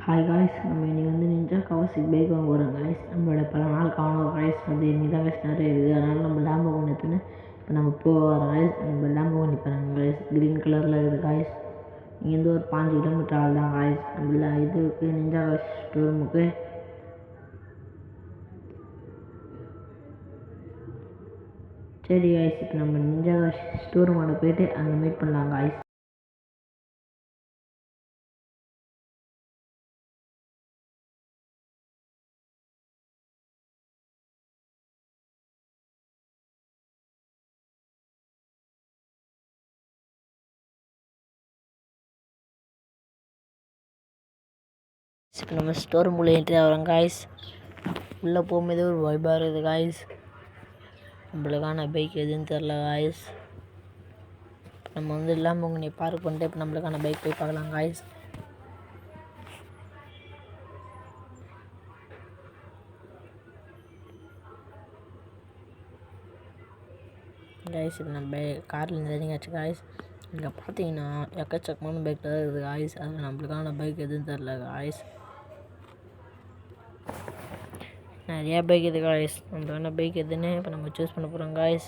Hi guys, நம்ம இன்றைக்கி வந்து நிஞ்சா கவாசிக்கு பைக் வாங்க போகிறோம் காய்ஸ். நம்மளோட பல நாள் காணும் காய்ஸ் வந்து இன்றைக்கி தான் காய்ஸ் நிறைய இருக்குது. அதனால் நம்ம லேம்போ எடுத்துன்னு இப்போ நம்ம போகிற காய்ஸ். நம்ம லேம்போ பாருங்க காய்ஸ், க்ரீன் கலரில் இருக்குது காய்ஸ். இங்கேருந்து ஒரு 5 கிலோமீட்டர் ஆள் தான் காய்ஸ். நம்ம இதுக்கு நிஞ்சா காய்ஸ் ஸ்டோரூமுக்கு. சரி காய்ஸ், இப்போ நம்ம நிஞ்சா காய்ஸ் ஸ்டோரூமோட போய்ட்டு அங்கே மீட் பண்ணலாம் காய்ஸ். இப்போ நம்ம ஸ்டோர் ரூம் என்ட்ரி ஆகிறோம் காய்ஸ். உள்ளே போகும்போது ஒரு வைபாக இருக்குது காய்ஸ். நம்மளுக்கான பைக் எதுன்னு தெரில காய்ஸ். நம்ம வந்து லேம்போகினி பார்க் பண்ணிட்டு இப்போ நம்மளுக்கான பைக் போய் பார்க்கலாம் காய்ஸ். இப்போ நம்ம காரில் இறங்கியாச்சு காய்ஸ். இங்கே பார்த்தீங்கன்னா எக்கச்சக்கமான பைக் தான் இருக்குது காய்ஸ். அது நம்மளுக்கான பைக் எதுன்னு தெரில காய்ஸ். நிறையா பைக் இருக்குது காய்ஸ். நம்மளுக்கான பைக் எதுன்னு இப்போ நம்ம சூஸ் பண்ண போகிறோம் காய்ஸ்.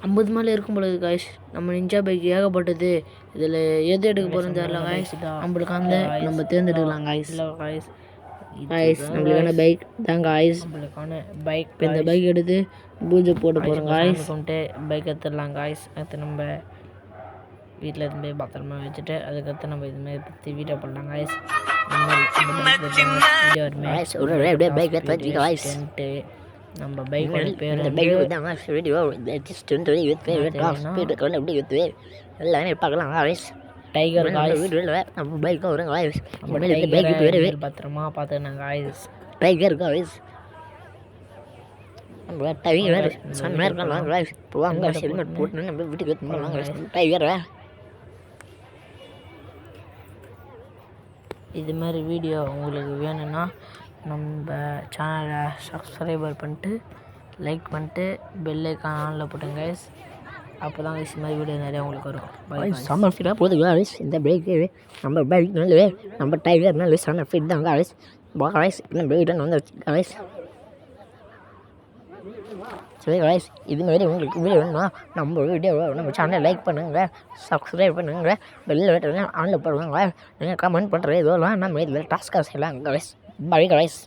ஐம்பது மேலே இருக்கும் பொழுது காய்ஸ். நம்ம நிஞ்சா பைக் ஏகப்பட்டது. இதில் எது எடுக்க போகிறோன்னு தெரியல காய்ஸ். நம்மளுக்கு அந்த நம்ம தேர்ந்தெடுக்கலாம் காய்ஸ். இல்லை காய்ஸ், காய்ஸ் நம்மளுக்கான பைக் தான் காய்ஸ். நம்மளுக்கான பைக் இப்போ இந்த பைக் எடுத்து பூஜை போட்டு போகிறோம் காய்ஸ். கொண்டு பைக் எடுத்துடலாம் காய்ஸ். அடுத்து நம்ம வீட்டில் இருந்து போய் பத்திரமா வச்சுட்டு அதுக்கடுத்து நம்ம இதுமாதிரி பற்றி வீடியோ பண்ணலாம் காய்ஸ். நம்ம பைக்கோட பேர் பார்க்கலாம் காய்ஸ். Tiger guys. நம்ம பைக் வரும் காய்ஸ். பைக் பேர் பத்திரமா பார்த்துக்கணும் காய்ஸ். Tiger guys. நம்ம டைகர் செம்மையாக இருக்கலாம் காய்ஸ். போவாங்க ஹெல்மெட் போட்டு நம்ம வீட்டுக்கு எடுத்துக்கலாம் காய்ஸ். டைகர் இது மாதிரி வீடியோ உங்களுக்கு வேணும்னா நம்ம சேனலை சப்ஸ்கிரைபர் பண்ணிட்டு லைக் பண்ணிட்டு பெல் ஐக்கான் ஆனில் போட்டுங்க கைஸ். அப்போ தான் கைஸ் இந்த மாதிரி வீடியோ நிறையா உங்களுக்கு வரும். சம்மர் ஃபிட்டாக போகுது கைஸ். இந்த பைக்கு நம்ம பைக் நல்லவே நம்ம டைகர் நல்லவே சம்மர் ஃபிட் தான் கைஸ். கைஸ் இந்த பைக் வந்து கைஸ். சரி கைஸ், இதுமாரி உங்களுக்கு வீடியோ வேணுமா நம்ம வீடியோவை நம்ம சேனலை லைக் பண்ணுங்கள், சப்ஸ்கிரைப் பண்ணுங்கள், பெல் பட்டன் ஆனில் போடுவாங்க. நீங்கள் கமெண்ட் பண்ணுறது இதெல்லாம் நம்ம இதில் டாஸ்காக செய்யலாம் கைஸ். Bye guys.